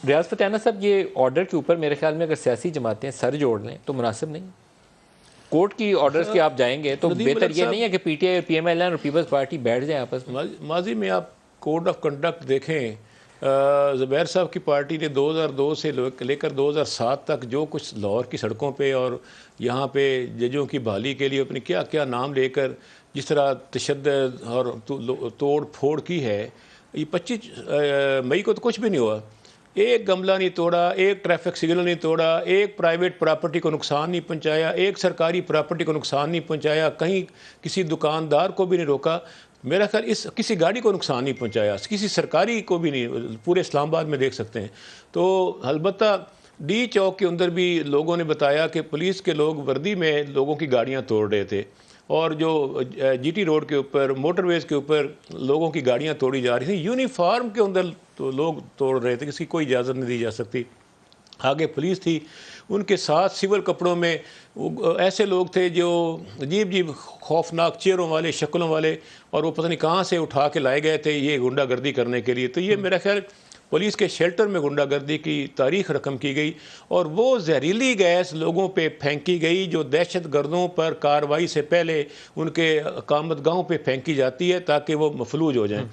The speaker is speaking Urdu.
ریاض فتح صاحب، یہ آرڈر کے اوپر میرے خیال میں اگر سیاسی جماعتیں سر جوڑ لیں تو مناسب نہیں؟ کورٹ کی آرڈرز کی آپ جائیں گے تو ندیم بہتر ملک یہ صاحب، نہیں ہے کہ پی ٹی آئی اور پی ایم ایل این اور پیپلز پارٹی بیٹھ جائیں آپس میں؟ ماضی میں آپ کوڈ آف کنڈکٹ دیکھیں، زبیر صاحب کی پارٹی نے 2002 سے لے کر 2007 تک جو کچھ لاہور کی سڑکوں پہ اور یہاں پہ ججوں کی بحالی کے لیے اپنے کیا کیا نام لے کر جس طرح تشدد اور توڑ پھوڑ کی ہے، یہ 25 مئی کو تو کچھ بھی نہیں ہوا۔ ایک گملہ نہیں توڑا، ایک ٹریفک سگنل نہیں توڑا، ایک پرائیویٹ پراپرٹی کو نقصان نہیں پہنچایا، ایک سرکاری پراپرٹی کو نقصان نہیں پہنچایا، کہیں کسی دکاندار کو بھی نہیں روکا، میرا خیال کسی گاڑی کو نقصان نہیں پہنچایا، کسی سرکاری کو بھی نہیں، پورے اسلام آباد میں دیکھ سکتے ہیں۔ تو البتہ ڈی چوک کے اندر بھی لوگوں نے بتایا کہ پولیس کے لوگ وردی میں لوگوں کی گاڑیاں توڑ رہے تھے، اور جو جی ٹی روڈ کے اوپر، موٹر ویز کے اوپر لوگوں کی گاڑیاں توڑی جا رہی تھیں، یونیفارم کے اندر تو لوگ توڑ رہے تھے، کسی کی کوئی اجازت نہیں دی جا سکتی۔ آگے پولیس تھی، ان کے ساتھ سول کپڑوں میں ایسے لوگ تھے جو عجیب عجیب خوفناک چہروں والے، شکلوں والے، اور وہ پتہ نہیں کہاں سے اٹھا کے لائے گئے تھے یہ غنڈہ گردی کرنے کے لیے۔ تو یہ میرا خیال پولیس کے شیلٹر میں غنڈہ گردی کی تاریخ رقم کی گئی، اور وہ زہریلی گیس لوگوں پہ پھینکی گئی جو دہشت گردوں پر کارروائی سے پہلے ان کے اقامت گاہوں پہ پھینکی جاتی ہے تاکہ وہ مفلوج ہو جائیں۔